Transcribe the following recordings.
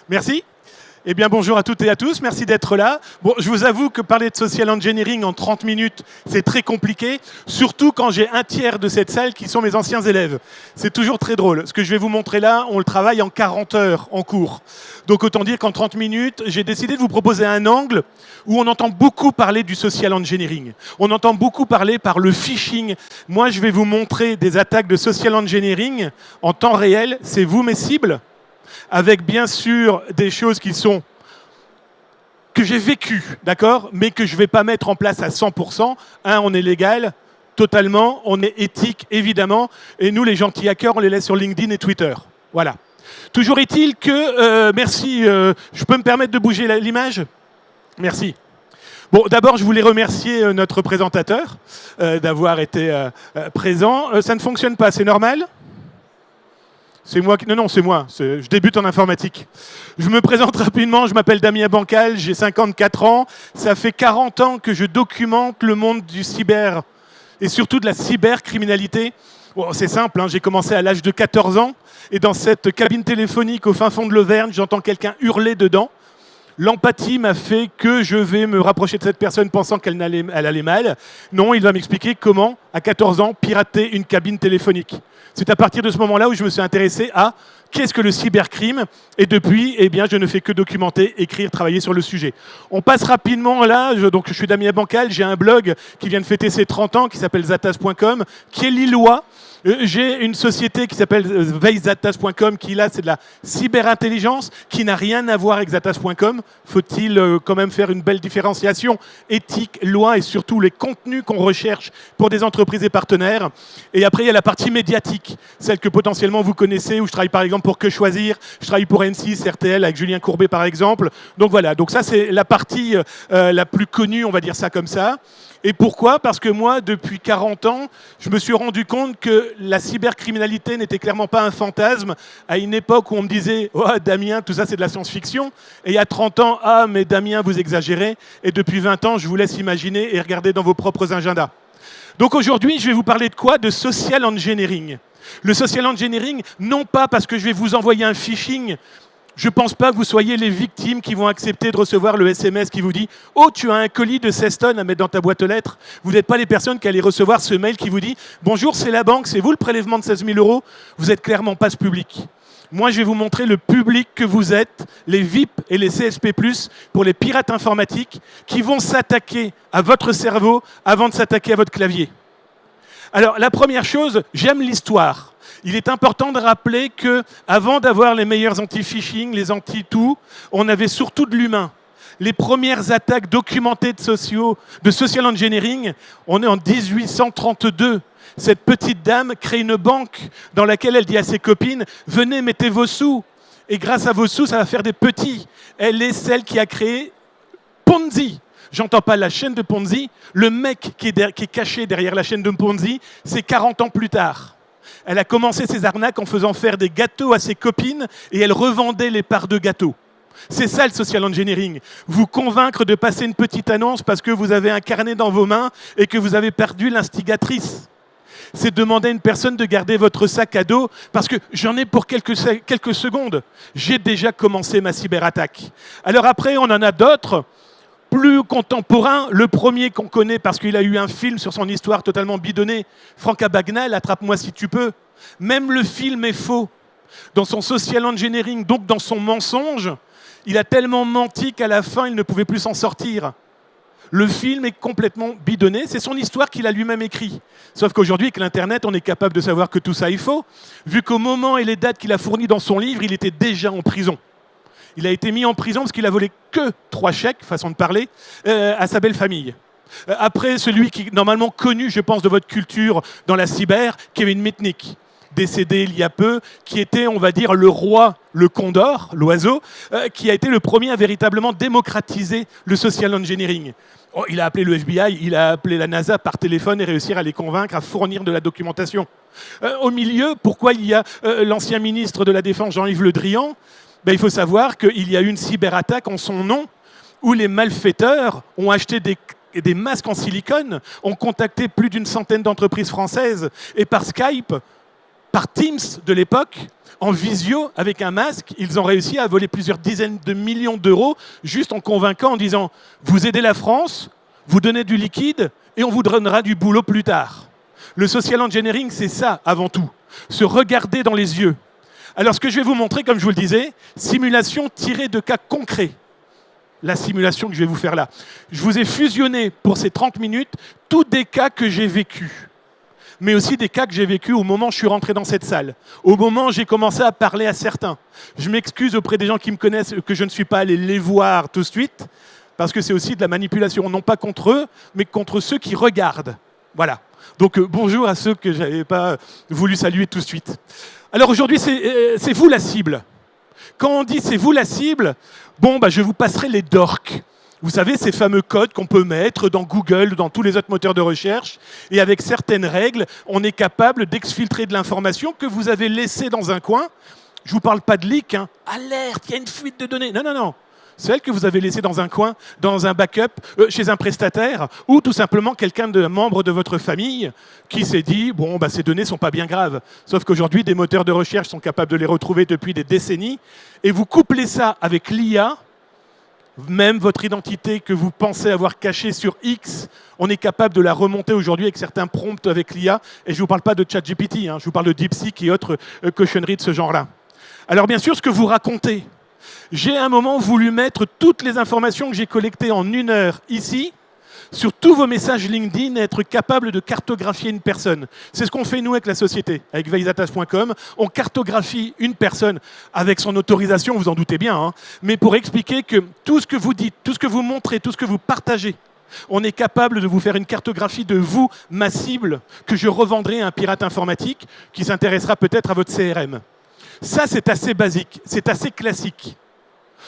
Merci. Eh bien, bonjour à toutes et à tous, merci d'être là. Bon, je vous avoue que parler de social engineering en 30 minutes, c'est très compliqué, surtout quand j'ai un tiers de cette salle qui sont mes anciens élèves. C'est toujours très drôle. Ce que je vais vous montrer là, on le travaille en 40 heures en cours. Donc autant dire qu'en 30 minutes, j'ai décidé de vous proposer un angle où on entend beaucoup parler du social engineering. On entend beaucoup parler par le phishing. Moi, je vais vous montrer des attaques de social engineering en temps réel. C'est vous mes cibles, avec bien sûr des choses qui sont que j'ai vécues, d'accord, mais que je ne vais pas mettre en place à 100%. On est légal, totalement, on est éthique, évidemment, et nous, les gentils hackers, on les laisse sur LinkedIn et Twitter. Voilà. Toujours est-il que, merci, je peux me permettre de bouger l'image ? Merci. Bon, d'abord, je voulais remercier notre présentateur d'avoir été présent. Ça ne fonctionne pas, c'est normal ? C'est moi qui... Non, c'est moi. Je débute en informatique. Je me présente rapidement. Je m'appelle Damien Bancal. J'ai 54 ans. Ça fait 40 ans que je documente le monde du cyber et surtout de la cybercriminalité. Bon, c'est simple. J'ai commencé à l'âge de 14 ans. Et dans cette cabine téléphonique au fin fond de l'Auvergne, j'entends quelqu'un hurler dedans. L'empathie m'a fait que je vais me rapprocher de cette personne pensant qu'elle allait mal. Non, il va m'expliquer comment, à 14 ans, pirater une cabine téléphonique. C'est à partir de ce moment-là où je me suis intéressé à qu'est-ce que le cybercrime. Et depuis, eh bien, je ne fais que documenter, écrire, travailler sur le sujet. On passe rapidement là. Donc, je suis Damien Bancal. J'ai un blog qui vient de fêter ses 30 ans, qui s'appelle zatas.com, qui est lillois. J'ai une société qui s'appelle veillezatas.com qui là c'est de la cyberintelligence qui n'a rien à voir avec zatas.com. Faut-il quand même faire une belle différenciation éthique, loi et surtout les contenus qu'on recherche pour des entreprises et partenaires. Et après il y a la partie médiatique, celle que potentiellement vous connaissez où je travaille par exemple pour Que Choisir, je travaille pour M6, RTL avec Julien Courbet par exemple. Donc voilà, donc ça c'est la partie la plus connue, on va dire ça comme ça. Et pourquoi ? Parce que moi, depuis 40 ans, je me suis rendu compte que la cybercriminalité n'était clairement pas un fantasme. À une époque où on me disait « Oh, Damien, tout ça, c'est de la science-fiction ». Et il y a 30 ans « Ah, mais Damien, vous exagérez ». Et depuis 20 ans, je vous laisse imaginer et regarder dans vos propres agendas. Donc aujourd'hui, je vais vous parler de quoi ? De social engineering. Le social engineering, non pas parce que je vais vous envoyer un phishing. Je ne pense pas que vous soyez les victimes qui vont accepter de recevoir le SMS qui vous dit « Oh, tu as un colis de 16 tonnes à mettre dans ta boîte aux lettres ». Vous n'êtes pas les personnes qui allez recevoir ce mail qui vous dit « Bonjour, c'est la banque, c'est vous le prélèvement de 16 000 €. Vous n'êtes clairement pas ce public. Moi, je vais vous montrer le public que vous êtes, les VIP et les CSP+, pour les pirates informatiques qui vont s'attaquer à votre cerveau avant de s'attaquer à votre clavier. Alors, la première chose, j'aime l'histoire. Il est important de rappeler qu'avant d'avoir les meilleurs anti-phishing, les anti-tout, on avait surtout de l'humain. Les premières attaques documentées de social engineering, on est en 1832. Cette petite dame crée une banque dans laquelle elle dit à ses copines « Venez, mettez vos sous. Et grâce à vos sous, ça va faire des petits. » Elle est celle qui a créé Ponzi. J'entends pas la chaîne de Ponzi. Le mec qui est caché derrière la chaîne de Ponzi, c'est 40 ans plus tard. Elle a commencé ses arnaques en faisant faire des gâteaux à ses copines et elle revendait les parts de gâteaux. C'est ça le social engineering. Vous convaincre de passer une petite annonce parce que vous avez un carnet dans vos mains et que vous avez perdu l'instigatrice. C'est demander à une personne de garder votre sac à dos parce que j'en ai pour quelques secondes. J'ai déjà commencé ma cyberattaque. Alors après, on en a d'autres. Plus contemporain, le premier qu'on connaît parce qu'il a eu un film sur son histoire totalement bidonnée, Franck Abagnale, Attrape-moi si tu peux. Même le film est faux. Dans son social engineering, donc dans son mensonge, il a tellement menti qu'à la fin, il ne pouvait plus s'en sortir. Le film est complètement bidonné, c'est son histoire qu'il a lui-même écrit. Sauf qu'aujourd'hui, avec l'Internet, on est capable de savoir que tout ça est faux, vu qu'au moment et les dates qu'il a fournies dans son livre, il était déjà en prison. Il a été mis en prison parce qu'il a volé que 3 chèques, façon de parler, à sa belle famille. Après, celui qui est normalement connu, je pense, de votre culture dans la cyber, Kevin Mitnick, décédé il y a peu, qui était, on va dire, le roi, le condor, l'oiseau, qui a été le premier à véritablement démocratiser le social engineering. Oh, il a appelé le FBI, il a appelé la NASA par téléphone et réussir à les convaincre à fournir de la documentation. Au milieu, pourquoi il y a l'ancien ministre de la Défense, Jean-Yves Le Drian ? Il faut savoir qu'il y a eu une cyberattaque en son nom où les malfaiteurs ont acheté des masques en silicone, ont contacté plus d'une centaine d'entreprises françaises et par Skype par Teams de l'époque, en visio, avec un masque, ils ont réussi à voler plusieurs dizaines de millions d'euros juste en convainquant, en disant « Vous aidez la France, vous donnez du liquide et on vous donnera du boulot plus tard ». Le social engineering, c'est ça avant tout, se regarder dans les yeux. Alors ce que je vais vous montrer, comme je vous le disais, simulation tirée de cas concrets. La simulation que je vais vous faire là. Je vous ai fusionné pour ces 30 minutes tous des cas que j'ai vécus, mais aussi des cas que j'ai vécus au moment où je suis rentré dans cette salle, au moment où j'ai commencé à parler à certains. Je m'excuse auprès des gens qui me connaissent que je ne suis pas allé les voir tout de suite, parce que c'est aussi de la manipulation, non pas contre eux, mais contre ceux qui regardent. Voilà. Donc bonjour à ceux que je n'avais pas voulu saluer tout de suite. Alors aujourd'hui, c'est vous la cible. Quand on dit c'est vous la cible, bon, bah, je vous passerai les dorks. Vous savez, ces fameux codes qu'on peut mettre dans Google, dans tous les autres moteurs de recherche, et avec certaines règles, on est capable d'exfiltrer de l'information que vous avez laissée dans un coin. Je ne vous parle pas de leak, hein. Alerte, il y a une fuite de données. Non, non, non. Celle que vous avez laissée dans un coin, dans un backup, chez un prestataire, ou tout simplement quelqu'un de membre de votre famille qui s'est dit « bon, bah, ces données ne sont pas bien graves ». Sauf qu'aujourd'hui, des moteurs de recherche sont capables de les retrouver depuis des décennies, et vous couplez ça avec l'IA, même votre identité que vous pensez avoir cachée sur X, on est capable de la remonter aujourd'hui avec certains prompts avec l'IA, et je ne vous parle pas de ChatGPT, hein, je vous parle de DeepSeek et autres cochonneries de ce genre-là. Alors bien sûr, ce que vous racontez, j'ai à un moment voulu mettre toutes les informations que j'ai collectées en 1 heure ici, sur tous vos messages LinkedIn, et être capable de cartographier une personne. C'est ce qu'on fait nous avec la société, avec veizatas.com. On cartographie une personne avec son autorisation, vous en doutez bien, hein, mais pour expliquer que tout ce que vous dites, tout ce que vous montrez, tout ce que vous partagez, on est capable de vous faire une cartographie de vous, ma cible, que je revendrai à un pirate informatique qui s'intéressera peut-être à votre CRM. Ça, c'est assez basique, c'est assez classique.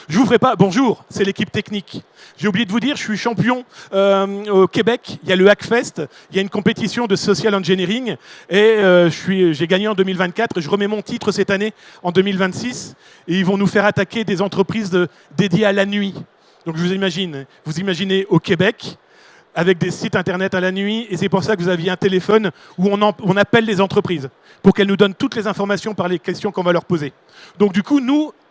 Je vous ferai pas. Bonjour, c'est l'équipe technique. J'ai oublié de vous dire, je suis champion au Québec. Il y a le Hackfest, il y a une compétition de social engineering et j'ai gagné en 2024. Je remets mon titre cette année en 2026 et ils vont nous faire attaquer des entreprises dédiées à la nuit. Donc vous imaginez au Québec avec des sites internet à la nuit et c'est pour ça que vous aviez un téléphone où on appelle les entreprises pour qu'elles nous donnent toutes les informations par les questions qu'on va leur poser. Donc du coup,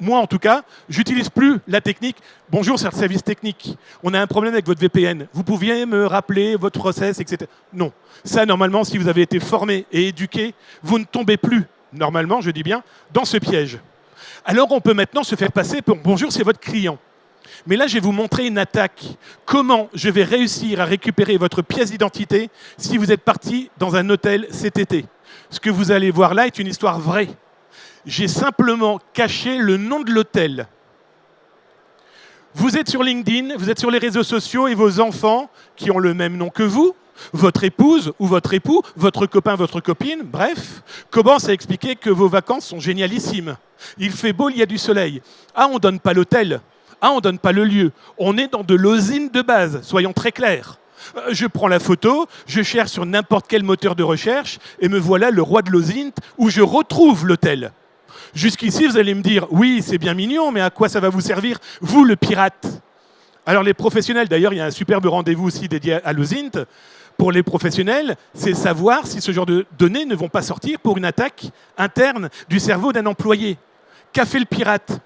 moi en tout cas, j'utilise plus la technique. Bonjour, c'est le service technique. On a un problème avec votre VPN. Vous pouviez me rappeler votre process, etc. Non. Ça, normalement, si vous avez été formé et éduqué, vous ne tombez plus, normalement, je dis bien, dans ce piège. Alors on peut maintenant se faire passer pour bonjour, c'est votre client. Mais là, je vais vous montrer une attaque. Comment je vais réussir à récupérer votre pièce d'identité si vous êtes parti dans un hôtel cet été. Ce que vous allez voir là est une histoire vraie. J'ai simplement caché le nom de l'hôtel. Vous êtes sur LinkedIn, vous êtes sur les réseaux sociaux et vos enfants, qui ont le même nom que vous, votre épouse ou votre époux, votre copain, votre copine, bref, commencent à expliquer que vos vacances sont génialissimes. Il fait beau, il y a du soleil. Ah, on ne donne pas l'hôtel. Ah, on ne donne pas le lieu. On est dans de l'osine de base, soyons très clairs. Je prends la photo, je cherche sur n'importe quel moteur de recherche et me voilà le roi de l'osine où je retrouve l'hôtel. Jusqu'ici, vous allez me dire, oui, c'est bien mignon, mais à quoi ça va vous servir, vous, le pirate? Alors les professionnels, d'ailleurs, il y a un superbe rendez-vous aussi dédié à l'osint. Pour les professionnels, c'est savoir si ce genre de données ne vont pas sortir pour une attaque interne du cerveau d'un employé. Qu'a fait le pirate?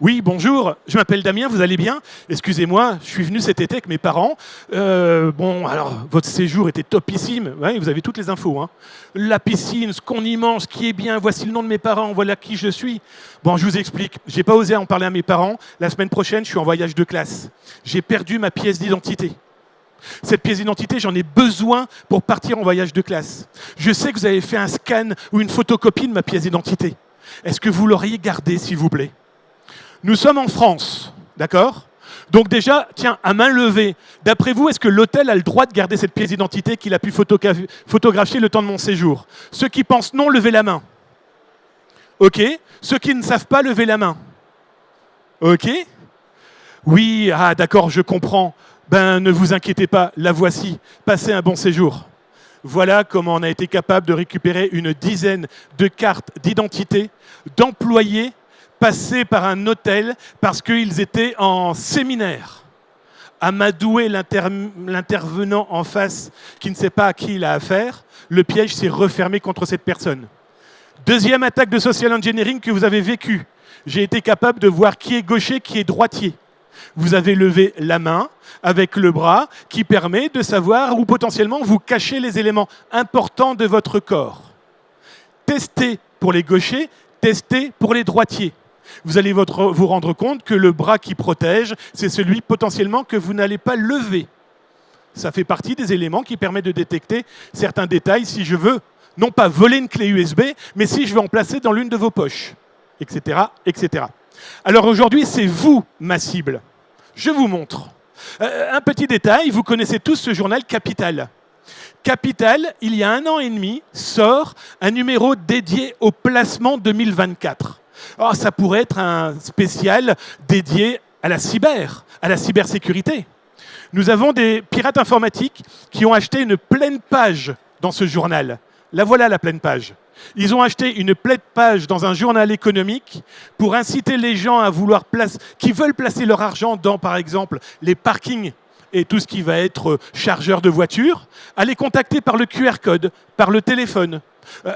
Oui, bonjour, je m'appelle Damien, vous allez bien? Excusez-moi, je suis venu cet été avec mes parents. Bon, alors, votre séjour était topissime. Ouais, vous avez toutes les infos. Hein. La piscine, ce qu'on y mange, ce qui est bien, voici le nom de mes parents, voilà qui je suis. Bon, je vous explique. Je n'ai pas osé en parler à mes parents. La semaine prochaine, je suis en voyage de classe. J'ai perdu ma pièce d'identité. Cette pièce d'identité, j'en ai besoin pour partir en voyage de classe. Je sais que vous avez fait un scan ou une photocopie de ma pièce d'identité. Est-ce que vous l'auriez gardée, s'il vous plaît? Nous sommes en France, d'accord? Donc déjà, tiens, à main levée, d'après vous, est-ce que l'hôtel a le droit de garder cette pièce d'identité qu'il a pu photographier le temps de mon séjour? Ceux qui pensent non, levez la main. OK. Ceux qui ne savent pas, levez la main. OK. Oui, ah d'accord, je comprends. Ben, ne vous inquiétez pas, la voici. Passez un bon séjour. Voilà comment on a été capable de récupérer une dizaine de cartes d'identité d'employés passés par un hôtel parce qu'ils étaient en séminaire. Amadoué, l'intervenant en face, qui ne sait pas à qui il a affaire, le piège s'est refermé contre cette personne. Deuxième attaque de social engineering que vous avez vécue. J'ai été capable de voir qui est gaucher, qui est droitier. Vous avez levé la main avec le bras qui permet de savoir où potentiellement vous cachez les éléments importants de votre corps. Testez pour les gauchers, testez pour les droitiers. Vous allez vous rendre compte que le bras qui protège, c'est celui potentiellement que vous n'allez pas lever. Ça fait partie des éléments qui permettent de détecter certains détails si je veux, non pas voler une clé USB, mais si je veux en placer dans l'une de vos poches, etc., etc. Alors aujourd'hui, c'est vous, ma cible. Je vous montre. Un petit détail, vous connaissez tous ce journal Capital. Capital, il y a 1 an et demi, sort un numéro dédié au placement 2024. Alors, ça pourrait être un spécial dédié à la cybersécurité. Nous avons des pirates informatiques qui ont acheté une pleine page dans ce journal. La voilà la pleine page. Ils ont acheté une pleine page dans un journal économique pour inciter les gens à qui veulent placer leur argent dans, par exemple, les parkings et tout ce qui va être chargeur de voiture, à les contacter par le QR code, par le téléphone.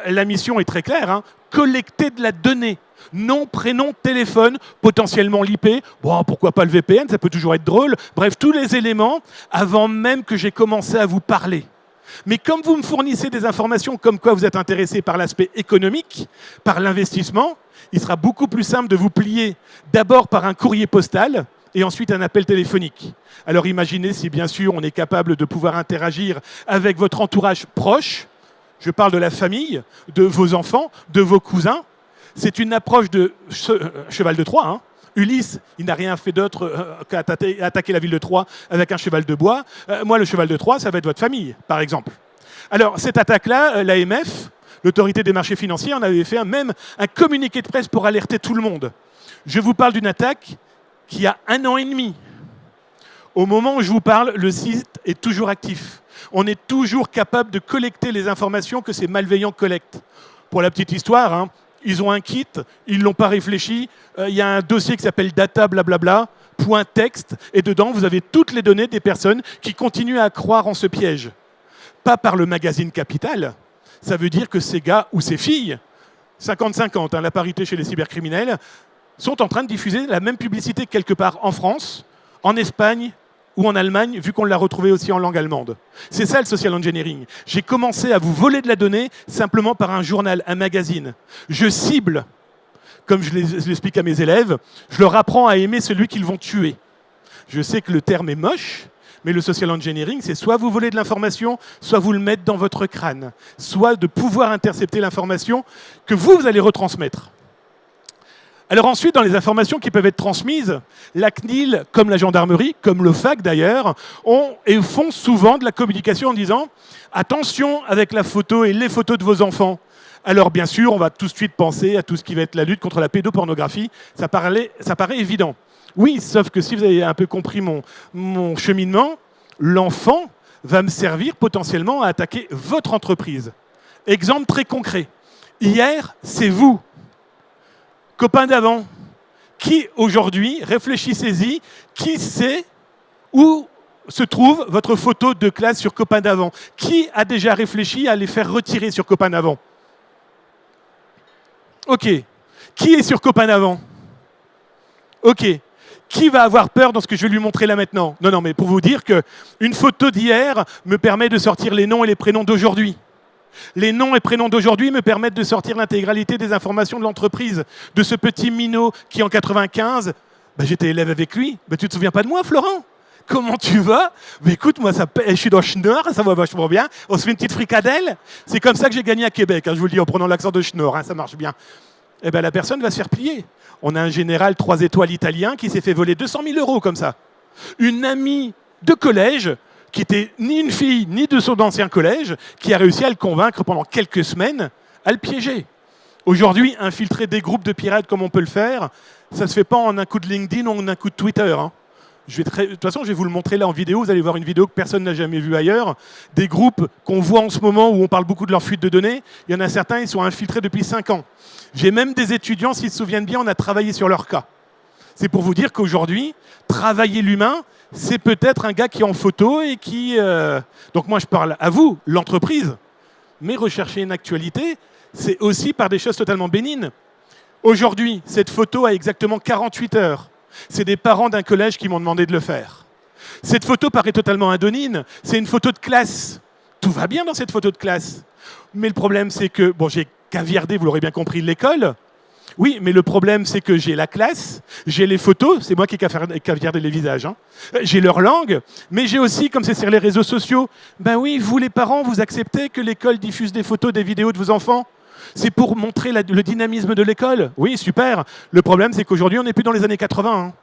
La mission est très claire, hein, collecter de la donnée. Nom, prénom, téléphone, potentiellement l'IP, bon, pourquoi pas le VPN, ça peut toujours être drôle. Bref, tous les éléments avant même que j'ai commencé à vous parler. Mais comme vous me fournissez des informations comme quoi vous êtes intéressé par l'aspect économique, par l'investissement, il sera beaucoup plus simple de vous plier d'abord par un courrier postal et ensuite un appel téléphonique. Alors imaginez si bien sûr on est capable de pouvoir interagir avec votre entourage proche, je parle de la famille, de vos enfants, de vos cousins. C'est une approche de cheval de Troie. Hein. Ulysse, il n'a rien fait d'autre qu'attaquer la ville de Troie avec un cheval de bois. Moi, le cheval de Troie, ça va être votre famille, par exemple. Alors, cette attaque-là, l'AMF, l'autorité des marchés financiers, en avait fait même un communiqué de presse pour alerter tout le monde. Je vous parle d'une attaque qui a 1 an et demi. Au moment où je vous parle, le site est toujours actif. On est toujours capable de collecter les informations que ces malveillants collectent. Pour la petite histoire, hein, ils ont un kit, ils ne l'ont pas réfléchi. Il y a un dossier qui s'appelle data blablabla, .text, et dedans, vous avez toutes les données des personnes qui continuent à croire en ce piège. Pas par le magazine Capital. Ça veut dire que ces gars ou ces filles, 50-50, hein, la parité chez les cybercriminels, sont en train de diffuser la même publicité quelque part en France, en Espagne ou en Allemagne, vu qu'on l'a retrouvé aussi en langue allemande. C'est ça le social engineering. J'ai commencé à vous voler de la donnée simplement par un journal, un magazine. Je cible, comme je l'explique à mes élèves, je leur apprends à aimer celui qu'ils vont tuer. Je sais que le terme est moche, mais le social engineering, c'est soit vous voler de l'information, soit vous le mettre dans votre crâne, soit de pouvoir intercepter l'information que vous allez retransmettre. Alors ensuite, dans les informations qui peuvent être transmises, la CNIL, comme la gendarmerie, comme l'OFAC d'ailleurs, font souvent de la communication en disant « Attention avec la photo et les photos de vos enfants ». Alors bien sûr, on va tout de suite penser à tout ce qui va être la lutte contre la pédopornographie. Ça paraît évident. Oui, sauf que si vous avez un peu compris mon cheminement, l'enfant va me servir potentiellement à attaquer votre entreprise. Exemple très concret. Hier, c'est vous. Copain d'avant, qui aujourd'hui, réfléchissez-y, qui sait où se trouve votre photo de classe sur Copain d'avant? Qui a déjà réfléchi à les faire retirer sur Copain d'avant? Ok. Qui est sur Copain d'avant? Ok. Qui va avoir peur dans ce que je vais lui montrer là maintenant? Non, mais pour vous dire qu'une photo d'hier me permet de sortir les noms et les prénoms d'aujourd'hui. Les noms et prénoms d'aujourd'hui me permettent de sortir l'intégralité des informations de l'entreprise. De ce petit minot qui, en 95, j'étais élève avec lui. Tu te souviens pas de moi, Florent? Comment tu vas? Écoute, moi, je suis dans Schnorr, ça va vachement bien. On se fait une petite fricadelle. C'est comme ça que j'ai gagné à Québec, hein, je vous le dis en prenant l'accent de Schnorr, hein, ça marche bien. La personne va se faire plier. On a un général 3 étoiles italien qui s'est fait voler 200 000 € comme ça. Une amie de collège qui était ni une fille, ni de son ancien collège, qui a réussi à le convaincre pendant quelques semaines à le piéger. Aujourd'hui, infiltrer des groupes de pirates comme on peut le faire, ça ne se fait pas en un coup de LinkedIn ou en un coup de Twitter. Hein. De toute façon, je vais vous le montrer là en vidéo. Vous allez voir une vidéo que personne n'a jamais vue ailleurs. Des groupes qu'on voit en ce moment où on parle beaucoup de leur fuite de données. Il y en a certains, ils sont infiltrés depuis 5 ans. J'ai même des étudiants, s'ils se souviennent bien, on a travaillé sur leur cas. C'est pour vous dire qu'aujourd'hui, travailler l'humain, c'est peut-être un gars qui est en photo et qui... Donc moi, je parle à vous, l'entreprise. Mais rechercher une actualité, c'est aussi par des choses totalement bénignes. Aujourd'hui, cette photo a exactement 48 heures. C'est des parents d'un collège qui m'ont demandé de le faire. Cette photo paraît totalement anodine, c'est une photo de classe. Tout va bien dans cette photo de classe. Mais le problème, c'est que, bon, j'ai caviardé, vous l'aurez bien compris, l'école. Oui, mais le problème, c'est que j'ai la classe, j'ai les photos, c'est moi qui ai caviardé les visages, hein. J'ai leur langue, mais j'ai aussi, comme c'est sur les réseaux sociaux, ben oui, vous les parents, vous acceptez que l'école diffuse des photos, des vidéos de vos enfants? C'est pour montrer le dynamisme de l'école. Oui, super. Le problème, c'est qu'aujourd'hui, on n'est plus dans les années 80. Hein.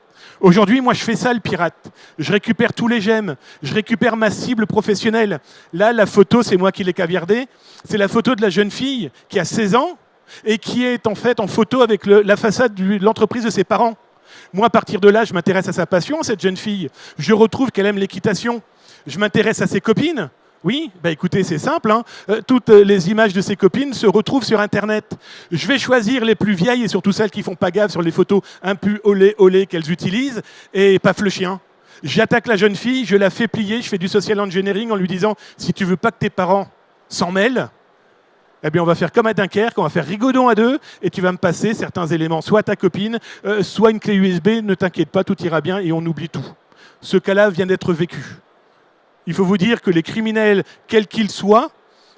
Aujourd'hui, moi, je fais ça, le pirate. Je récupère tous les j'aime. Je récupère ma cible professionnelle. Là, la photo, c'est moi qui l'ai caviardée. C'est la photo de la jeune fille qui a 16 ans et qui est en fait en photo avec la façade de l'entreprise de ses parents. Moi, à partir de là, je m'intéresse à sa passion, cette jeune fille. Je retrouve qu'elle aime l'équitation. Je m'intéresse à ses copines. Oui, bah écoutez, c'est simple. Hein. Toutes les images de ses copines se retrouvent sur Internet. Je vais choisir les plus vieilles et surtout celles qui font pas gaffe sur les photos un peu olé qu'elles utilisent et paf le chien. J'attaque la jeune fille, je la fais plier, je fais du social engineering en lui disant si tu veux pas que tes parents s'en mêlent, eh bien on va faire comme à Dunkerque, on va faire rigodon à deux et tu vas me passer certains éléments, soit ta copine, soit une clé USB, ne t'inquiète pas, tout ira bien et on oublie tout. Ce cas-là vient d'être vécu. Il faut vous dire que les criminels, quels qu'ils soient,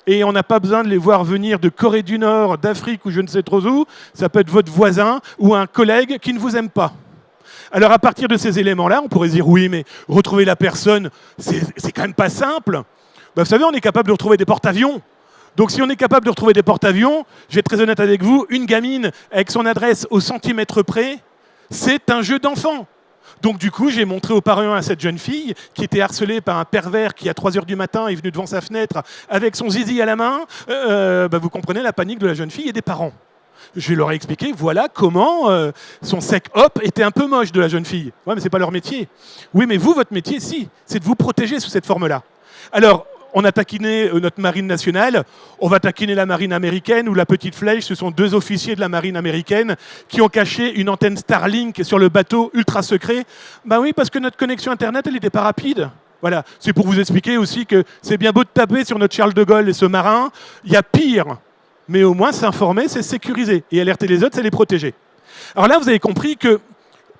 et on n'a pas besoin de les voir venir de Corée du Nord, d'Afrique ou je ne sais trop où, ça peut être votre voisin ou un collègue qui ne vous aime pas. Alors à partir de ces éléments-là, on pourrait se dire oui, mais retrouver la personne, c'est quand même pas simple. Ben, vous savez, on est capable de retrouver des porte-avions. Donc si on est capable de retrouver des porte-avions, je vais être très honnête avec vous, une gamine avec son adresse au centimètre près, c'est un jeu d'enfant. Donc du coup, j'ai montré aux parents à cette jeune fille qui était harcelée par un pervers qui, à 3h du matin, est venu devant sa fenêtre avec son zizi à la main. Vous comprenez la panique de la jeune fille et des parents. Je leur ai expliqué, voilà comment son sec-hop était un peu moche de la jeune fille. Ouais, mais c'est pas leur métier. Oui, mais vous, votre métier, si, c'est de vous protéger sous cette forme-là. Alors, on a taquiné notre marine nationale, on va taquiner la marine américaine ou la petite flèche. Ce sont deux officiers de la marine américaine qui ont caché une antenne Starlink sur le bateau ultra secret. Ben oui, parce que notre connexion Internet, elle n'était pas rapide. Voilà, c'est pour vous expliquer aussi que c'est bien beau de taper sur notre Charles de Gaulle et ce marin. Il y a pire, mais au moins s'informer, c'est sécuriser. Et alerter les autres, c'est les protéger. Alors là, vous avez compris que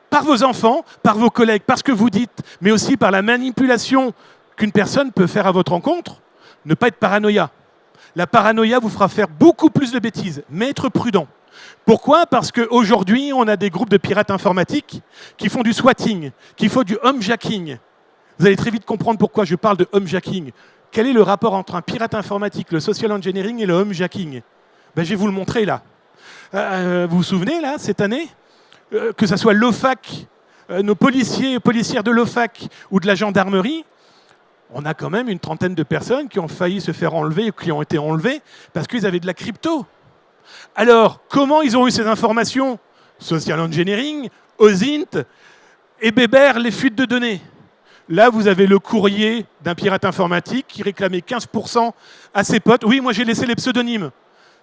par vos enfants, par vos collègues, par ce que vous dites, mais aussi par la manipulation qu'une personne peut faire à votre rencontre, ne pas être paranoïa. La paranoïa vous fera faire beaucoup plus de bêtises, mais être prudent. Pourquoi ? Parce qu'aujourd'hui, on a des groupes de pirates informatiques qui font du swatting, qui font du homejacking. Vous allez très vite comprendre pourquoi je parle de homejacking. Quel est le rapport entre un pirate informatique, le social engineering et le homejacking ? Ben, je vais vous le montrer là. Vous vous souvenez, là, cette année, que ce soit l'OFAC, nos policiers et policières de l'OFAC ou de la gendarmerie, on a quand même une trentaine de personnes qui ont failli se faire enlever ou qui ont été enlevées parce qu'ils avaient de la crypto. Alors, comment ils ont eu ces informations ? Social engineering, OSINT et Bébert, les fuites de données. Là, vous avez le courrier d'un pirate informatique qui réclamait 15% à ses potes. Oui, moi j'ai laissé les pseudonymes.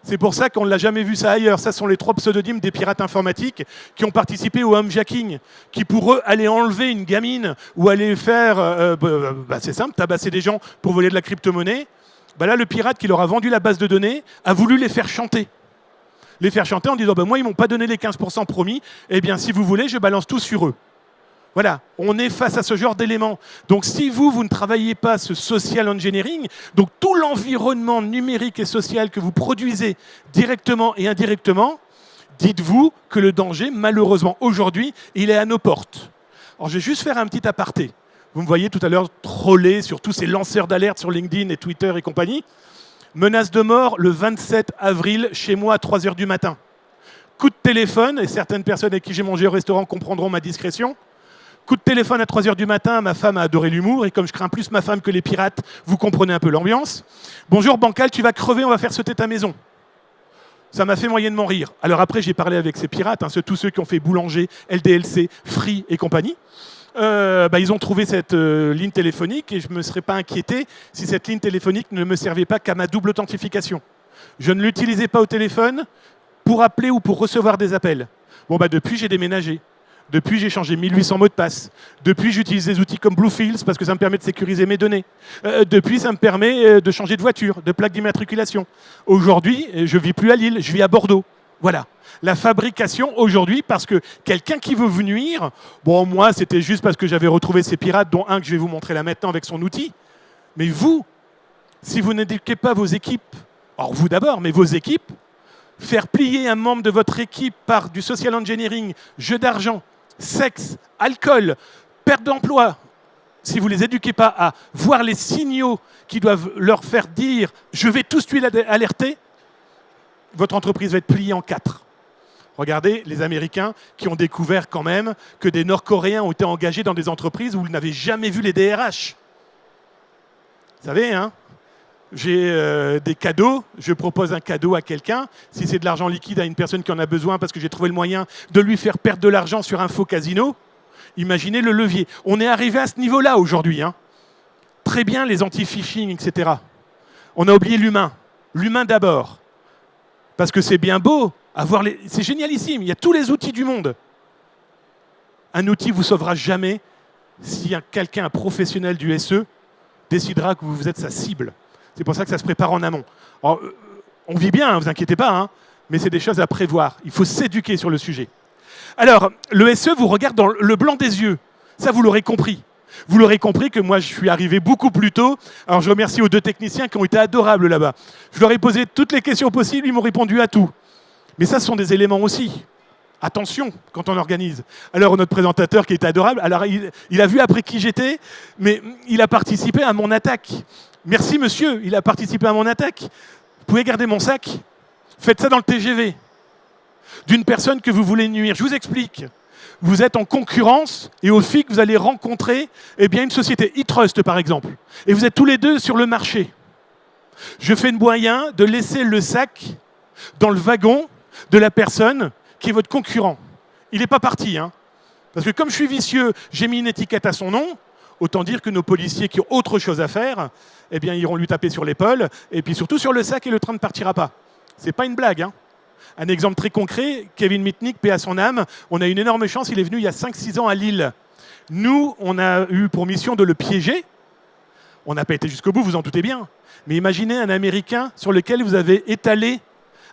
C'est pour ça qu'on ne l'a jamais vu ça ailleurs. Ça sont les 3 pseudonymes des pirates informatiques qui ont participé au homejacking, qui pour eux allaient enlever une gamine ou allaient faire, c'est simple, tabasser des gens pour voler de la crypto-monnaie. Là, le pirate qui leur a vendu la base de données a voulu les faire chanter. Les faire chanter en disant moi, ils ne m'ont pas donné les 15% promis, eh bien, si vous voulez, je balance tout sur eux. Voilà, on est face à ce genre d'éléments. Donc si vous ne travaillez pas ce social engineering, donc tout l'environnement numérique et social que vous produisez directement et indirectement, dites-vous que le danger, malheureusement, aujourd'hui, il est à nos portes. Alors je vais juste faire un petit aparté. Vous me voyez tout à l'heure troller sur tous ces lanceurs d'alerte sur LinkedIn et Twitter et compagnie. Menace de mort le 27 avril, chez moi à 3h du matin. Coup de téléphone, et certaines personnes avec qui j'ai mangé au restaurant comprendront ma discrétion. Coup de téléphone à 3h du matin, ma femme a adoré l'humour, et comme je crains plus ma femme que les pirates, vous comprenez un peu l'ambiance. Bonjour Bancal, tu vas crever, on va faire sauter ta maison. Ça m'a fait moyennement rire. Alors après, j'ai parlé avec ces pirates, tous ceux qui ont fait Boulanger, LDLC, Free et compagnie. Ils ont trouvé cette ligne téléphonique et je ne me serais pas inquiété si cette ligne téléphonique ne me servait pas qu'à ma double authentification. Je ne l'utilisais pas au téléphone pour appeler ou pour recevoir des appels. Depuis, j'ai déménagé. Depuis, j'ai changé 1800 mots de passe. Depuis, j'utilise des outils comme Bluefields parce que ça me permet de sécuriser mes données. Depuis, ça me permet de changer de voiture, de plaque d'immatriculation. Aujourd'hui, je vis plus à Lille, je vis à Bordeaux. Voilà. La fabrication aujourd'hui, parce que quelqu'un qui veut vous nuire, bon, moi, c'était juste parce que j'avais retrouvé ces pirates, dont un que je vais vous montrer là maintenant avec son outil. Mais vous, si vous n'éduquez pas vos équipes, alors vous d'abord, mais vos équipes, faire plier un membre de votre équipe par du social engineering, jeu d'argent, sexe, alcool, perte d'emploi, si vous ne les éduquez pas à voir les signaux qui doivent leur faire dire « je vais tout de suite alerter », votre entreprise va être pliée en 4. Regardez les Américains qui ont découvert quand même que des Nord-Coréens ont été engagés dans des entreprises où ils n'avaient jamais vu les DRH. Vous savez, hein, j'ai des cadeaux, je propose un cadeau à quelqu'un. Si c'est de l'argent liquide à une personne qui en a besoin parce que j'ai trouvé le moyen de lui faire perdre de l'argent sur un faux casino, imaginez le levier. On est arrivé à ce niveau-là aujourd'hui. Hein. Très bien les anti-phishing, etc. On a oublié l'humain. L'humain d'abord. Parce que c'est bien beau, c'est génialissime, il y a tous les outils du monde. Un outil ne vous sauvera jamais si quelqu'un, un professionnel du SE, décidera que vous êtes sa cible. C'est pour ça que ça se prépare en amont. Alors, on vit bien, ne vous inquiétez pas, hein, mais c'est des choses à prévoir. Il faut s'éduquer sur le sujet. Alors, le SE vous regarde dans le blanc des yeux. Ça, vous l'aurez compris. Vous l'aurez compris que moi, je suis arrivé beaucoup plus tôt. Alors, je remercie aux 2 techniciens qui ont été adorables là-bas. Je leur ai posé toutes les questions possibles, ils m'ont répondu à tout. Mais ça, ce sont des éléments aussi. Attention quand on organise. Alors, notre présentateur qui était adorable, alors il a vu après qui j'étais, mais il a participé à mon attaque. Merci monsieur, il a participé à mon attaque. Vous pouvez garder mon sac. Faites ça dans le TGV. D'une personne que vous voulez nuire. Je vous explique. Vous êtes en concurrence et au FIC, vous allez rencontrer une société, eTrust par exemple. Et vous êtes tous les deux sur le marché. Je fais le moyen de laisser le sac dans le wagon de la personne qui est votre concurrent. Il n'est pas parti. Hein. Parce que comme je suis vicieux, j'ai mis une étiquette à son nom. Autant dire que nos policiers qui ont autre chose à faire, iront lui taper sur l'épaule. Et puis surtout sur le sac et le train ne partira pas. Ce n'est pas une blague. Hein. Un exemple très concret, Kevin Mitnick, paix à son âme, on a une énorme chance, il est venu il y a 5-6 ans à Lille. Nous, on a eu pour mission de le piéger. On n'a pas été jusqu'au bout, vous en doutez bien. Mais imaginez un Américain sur lequel vous avez étalé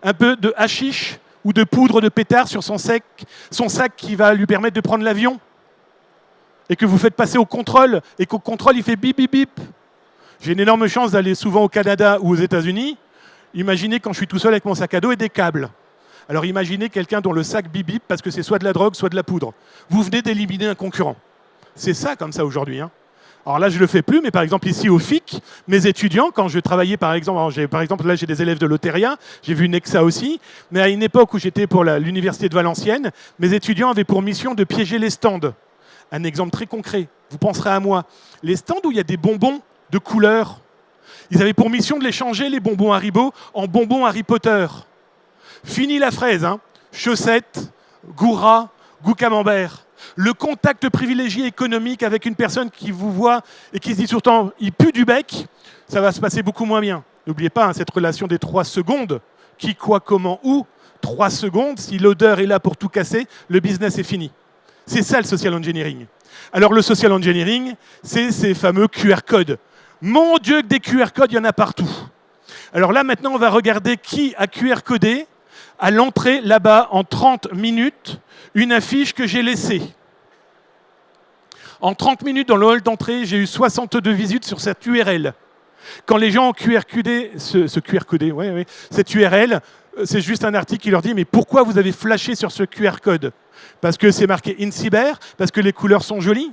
un peu de hashish ou de poudre de pétard sur son sac qui va lui permettre de prendre l'avion. Et que vous faites passer au contrôle, et qu'au contrôle, il fait bip, bip, bip. J'ai une énorme chance d'aller souvent au Canada ou aux États-Unis. Imaginez quand je suis tout seul avec mon sac à dos et des câbles. Alors imaginez quelqu'un dont le sac bip bip parce que c'est soit de la drogue, soit de la poudre. Vous venez d'éliminer un concurrent. C'est ça comme ça aujourd'hui. Hein. Alors là, je ne le fais plus, mais par exemple ici au FIC, mes étudiants, quand je travaillais par exemple, là j'ai des élèves de l'Oteria, j'ai vu Nexa aussi, mais à une époque où j'étais pour l'université de Valenciennes, mes étudiants avaient pour mission de piéger les stands. Un exemple très concret, vous penserez à moi. Les stands où il y a des bonbons de couleurs, ils avaient pour mission de les changer, les bonbons Haribo, en bonbons Harry Potter. Fini la fraise, hein. Chaussettes, gourra, goût camembert. Le contact privilégié économique avec une personne qui vous voit et qui se dit surtout il pue du bec, ça va se passer beaucoup moins bien. N'oubliez pas hein, cette relation des 3 secondes. Qui, quoi, comment, où. 3 secondes, si l'odeur est là pour tout casser, le business est fini. C'est ça le social engineering. Alors le social engineering, c'est ces fameux QR codes. Mon Dieu, que des QR codes, il y en a partout. Alors là, maintenant, on va regarder qui a QR codé à l'entrée, là-bas, en 30 minutes, une affiche que j'ai laissée. En 30 minutes, dans le hall d'entrée, j'ai eu 62 visites sur cette URL. Quand les gens ont QR codé, cette URL, c'est juste un article qui leur dit « Mais pourquoi vous avez flashé sur ce QR code ?» Parce que c'est marqué « InCyber », parce que les couleurs sont jolies.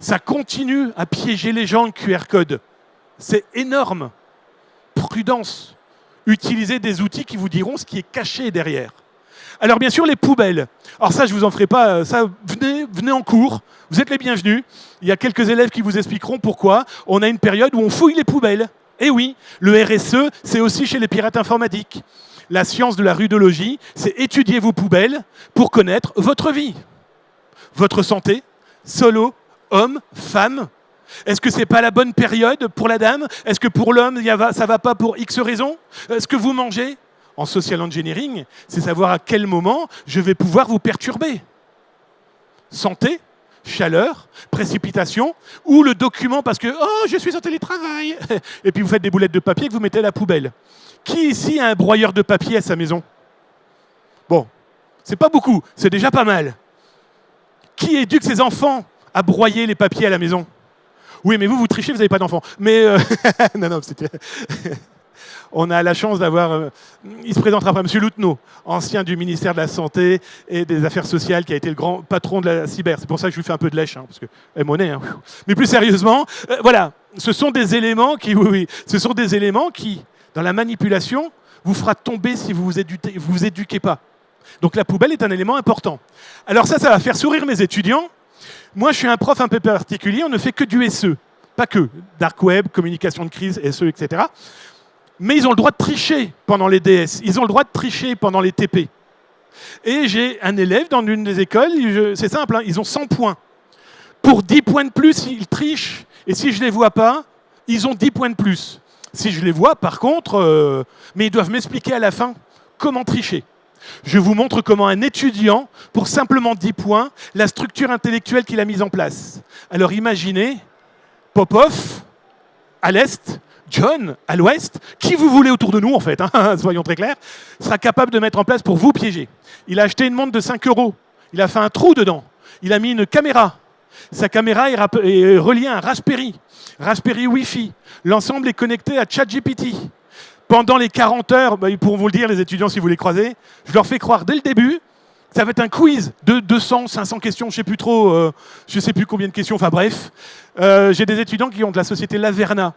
Ça continue à piéger les gens, le QR code. C'est énorme. Prudence. Utilisez des outils qui vous diront ce qui est caché derrière. Alors bien sûr, les poubelles. Alors ça, je ne vous en ferai pas. Ça, venez en cours. Vous êtes les bienvenus. Il y a quelques élèves qui vous expliqueront pourquoi. On a une période où on fouille les poubelles. Et oui, le RSE, c'est aussi chez les pirates informatiques. La science de la rudologie, c'est étudier vos poubelles pour connaître votre vie. Votre santé, solo, homme, femme. Est-ce que ce n'est pas la bonne période pour la dame? Est-ce que pour l'homme, ça ne va pas pour X raisons? Est-ce que vous mangez? En social engineering, c'est savoir à quel moment je vais pouvoir vous perturber. santé, chaleur, précipitation, ou le document parce que « Oh, je suis en télétravail !» Et puis vous faites des boulettes de papier que vous mettez à la poubelle. Qui ici a un broyeur de papier à sa maison? Bon, c'est pas beaucoup, c'est déjà pas mal. Qui éduque ses enfants à broyer les papiers à la maison? Oui, mais vous trichez, vous n'avez pas d'enfants. Mais non, c'était... On a la chance d'avoir... il se présentera pas, M. Loutenau, ancien du ministère de la Santé et des Affaires sociales, qui a été le grand patron de la cyber. C'est pour ça que je lui fais un peu de lèche, parce que elle monnaie. Hein. Mais plus sérieusement, voilà, ce sont des éléments qui, ce sont des éléments qui, dans la manipulation, vous fera tomber si vous vous éduquez pas. Donc la poubelle est un élément important. Alors ça va faire sourire mes étudiants. Moi, je suis un prof un peu particulier, on ne fait que du SE. Pas que. Dark Web, communication de crise, SE, etc. Mais ils ont le droit de tricher pendant les DS. Ils ont le droit de tricher pendant les TP. Et j'ai un élève dans une des écoles, c'est simple, hein, ils ont 100 points. Pour 10 points de plus, ils trichent. Et si je ne les vois pas, ils ont 10 points de plus. Si je les vois, par contre, mais ils doivent m'expliquer à la fin comment tricher. Je vous montre comment un étudiant, pour simplement 10 points, la structure intellectuelle qu'il a mise en place. Alors imaginez, Popov, à l'Est, John, à l'Ouest, qui vous voulez autour de nous, en fait, hein, soyons très clairs, sera capable de mettre en place pour vous piéger. Il a acheté une montre de 5 €. Il a fait un trou dedans. Il a mis une caméra. Sa caméra est reliée à un Raspberry Wi-Fi. L'ensemble est connecté à ChatGPT. Pendant les 40 heures, ils pourront vous le dire, les étudiants, si vous les croisez, je leur fais croire dès le début, ça va être un quiz de 200, 500 questions, je ne sais plus trop, je ne sais plus combien de questions, enfin bref. J'ai des étudiants qui ont de la société Laverna.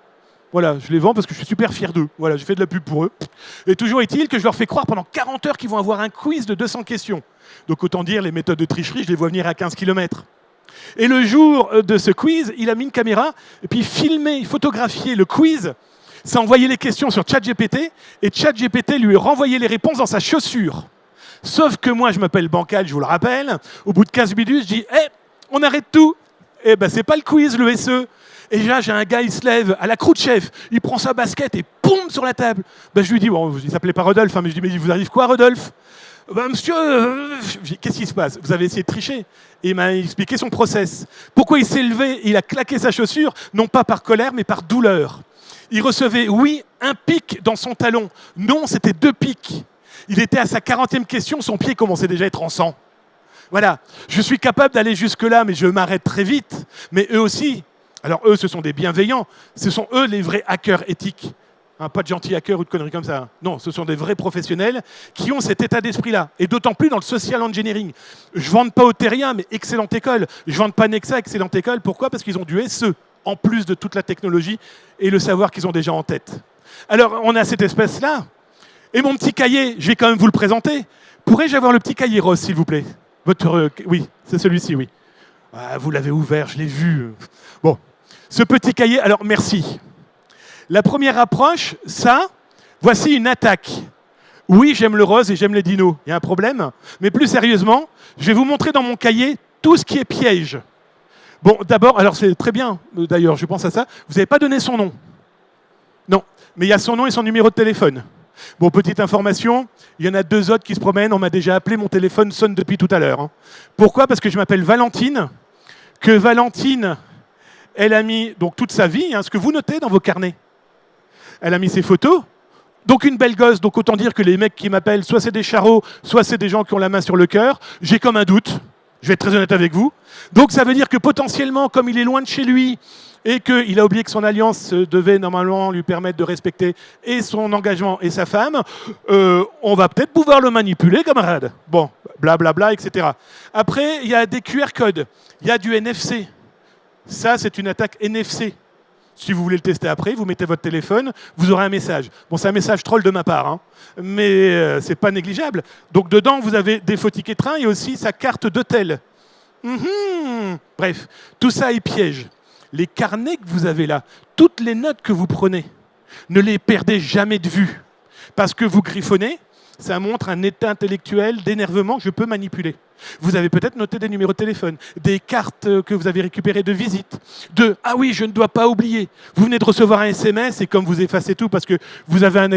Voilà, je les vends parce que je suis super fier d'eux. Voilà, j'ai fait de la pub pour eux. Et toujours est-il que je leur fais croire pendant 40 heures qu'ils vont avoir un quiz de 200 questions. Donc autant dire, les méthodes de tricherie, je les vois venir à 15 km. Et le jour de ce quiz, il a mis une caméra, et puis filmé, photographié le quiz. Ça a envoyé les questions sur ChatGPT, et ChatGPT lui a renvoyé les réponses dans sa chaussure. Sauf que moi, je m'appelle Bancal, je vous le rappelle. Au bout de 15 minutes, je dis hey, « on arrête tout !» Eh ben, c'est pas le quiz, le SE. Et là, j'ai un gars, il se lève à la Khrouchtchev, il prend sa basket et poum sur la table. Ben, je lui dis, bon, il s'appelait pas Rodolphe, hein, mais je lui dis, mais vous arrive quoi, Rodolphe? Ben, monsieur, qu'est-ce qui se passe? Vous avez essayé de tricher. Et il m'a expliqué son process. Pourquoi il s'est levé, il a claqué sa chaussure, non pas par colère, mais par douleur. Il recevait, oui, un pic dans son talon. Non, c'était 2 pics. Il était à sa 40e question, son pied commençait déjà à être en sang. Voilà, je suis capable d'aller jusque-là, mais je m'arrête très vite. Mais eux aussi, alors eux, ce sont des bienveillants, ce sont eux les vrais hackers éthiques. Hein, pas de gentils hackers ou de conneries comme ça. Non, ce sont des vrais professionnels qui ont cet état d'esprit-là. Et d'autant plus dans le social engineering. Je ne vende pas au terrien, mais excellente école. Je ne vende pas Nexa, excellente école. Pourquoi? Parce qu'ils ont du SE, en plus de toute la technologie et le savoir qu'ils ont déjà en tête. Alors, on a cette espèce-là. Et mon petit cahier, je vais quand même vous le présenter. Pourrais-je avoir le petit cahier rose, s'il vous plaît? Oui, c'est celui-ci, oui. Ah, vous l'avez ouvert, je l'ai vu. Bon, ce petit cahier, alors merci. La première approche, ça, voici une attaque. Oui, j'aime le rose et j'aime les dinos. Il y a un problème. Mais plus sérieusement, je vais vous montrer dans mon cahier tout ce qui est piège. Bon, d'abord, alors c'est très bien, d'ailleurs, je pense à ça. Vous n'avez pas donné son nom. Non, mais il y a son nom et son numéro de téléphone. Bon, petite information, il y en a 2 autres qui se promènent. On m'a déjà appelé, mon téléphone sonne depuis tout à l'heure. Hein. Pourquoi? Parce que je m'appelle Valentine. Que Valentine, elle a mis donc toute sa vie, hein, ce que vous notez dans vos carnets. Elle a mis ses photos. Donc une belle gosse, donc autant dire que les mecs qui m'appellent, soit c'est des charros, soit c'est des gens qui ont la main sur le cœur. J'ai comme un doute, je vais être très honnête avec vous. Donc ça veut dire que potentiellement, comme il est loin de chez lui, et qu'il a oublié que son alliance devait normalement lui permettre de respecter et son engagement et sa femme, on va peut-être pouvoir le manipuler, camarade. Bon, blablabla, etc. Après, il y a des QR codes, il y a du NFC. Ça, c'est une attaque NFC. Si vous voulez le tester après, vous mettez votre téléphone, vous aurez un message. Bon, c'est un message troll de ma part, hein, mais c'est pas négligeable. Donc dedans, vous avez des faux tickets train et aussi sa carte d'hôtel. Bref, tout ça est piège. Les carnets que vous avez là, toutes les notes que vous prenez, ne les perdez jamais de vue. Parce que vous griffonnez, ça montre un état intellectuel d'énervement que je peux manipuler. Vous avez peut-être noté des numéros de téléphone, des cartes que vous avez récupérées de visite, de « Ah oui, je ne dois pas oublier ». Vous venez de recevoir un SMS et comme vous effacez tout parce que vous avez un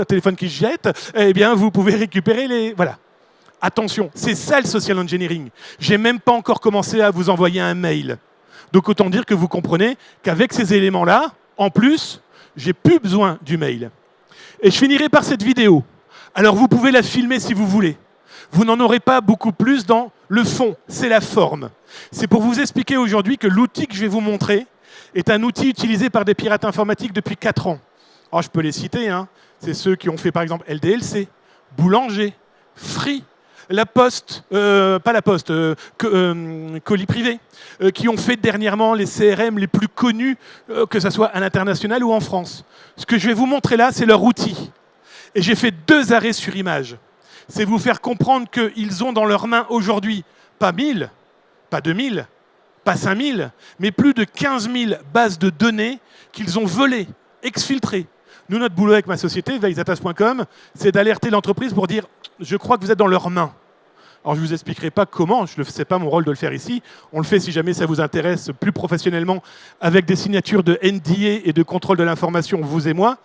téléphone qui se jette, eh bien, vous pouvez récupérer les... Voilà. Attention, c'est ça le social engineering. J'ai même pas encore commencé à vous envoyer un mail. Donc autant dire que vous comprenez qu'avec ces éléments-là, en plus, j'ai plus besoin du mail. Et je finirai par cette vidéo. Alors vous pouvez la filmer si vous voulez. Vous n'en aurez pas beaucoup plus dans le fond, c'est la forme. C'est pour vous expliquer aujourd'hui que l'outil que je vais vous montrer est un outil utilisé par des pirates informatiques depuis 4 ans. Alors je peux les citer, hein. C'est ceux qui ont fait par exemple LDLC, Boulanger, Free, La Poste, pas La Poste, Colis Privé, qui ont fait dernièrement les CRM les plus connus, que ce soit à l'international ou en France. Ce que je vais vous montrer là, c'est leur outil. Et j'ai fait 2 arrêts sur image. C'est vous faire comprendre qu'ils ont dans leurs mains aujourd'hui, pas 1000, pas 2000, pas 5000, mais plus de 15 000 bases de données qu'ils ont volées, exfiltrées. Nous, notre boulot avec ma société, veizatas.com, c'est d'alerter l'entreprise pour dire « je crois que vous êtes dans leurs mains ». Alors, je ne vous expliquerai pas comment, ce n'est pas mon rôle de le faire ici. On le fait si jamais ça vous intéresse plus professionnellement, avec des signatures de NDA et de contrôle de l'information, vous et moi.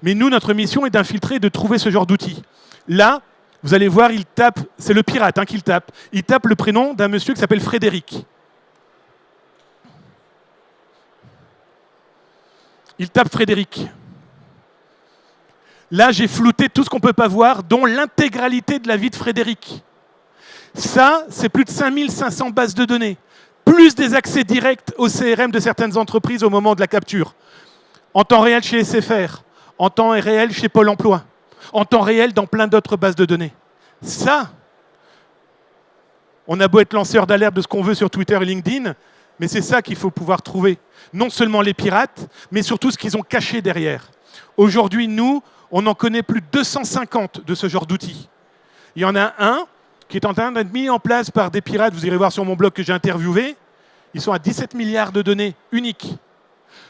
Mais nous, notre mission est d'infiltrer et de trouver ce genre d'outils. Là, vous allez voir, il tape, c'est le pirate qui le tape. Il tape le prénom d'un monsieur qui s'appelle Frédéric. Il tape Frédéric. Là, j'ai flouté tout ce qu'on ne peut pas voir, dont l'intégralité de la vie de Frédéric. Ça, c'est plus de 5500 bases de données, plus des accès directs au CRM de certaines entreprises au moment de la capture. En temps réel chez SFR, en temps réel chez Pôle emploi, en temps réel dans plein d'autres bases de données. Ça, on a beau être lanceur d'alerte de ce qu'on veut sur Twitter et LinkedIn, mais c'est ça qu'il faut pouvoir trouver. Non seulement les pirates, mais surtout ce qu'ils ont caché derrière. Aujourd'hui, nous, on en connaît plus de 250 de ce genre d'outils. Il y en a un qui est en train d'être mis en place par des pirates, vous irez voir sur mon blog que j'ai interviewé. Ils sont à 17 milliards de données uniques.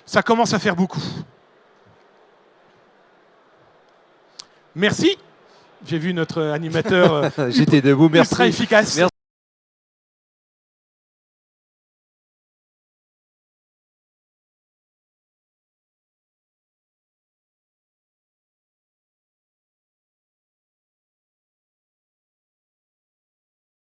Ça commence à faire beaucoup. Merci. J'ai vu notre animateur J'étais debout, merci. Ultra efficace. Merci.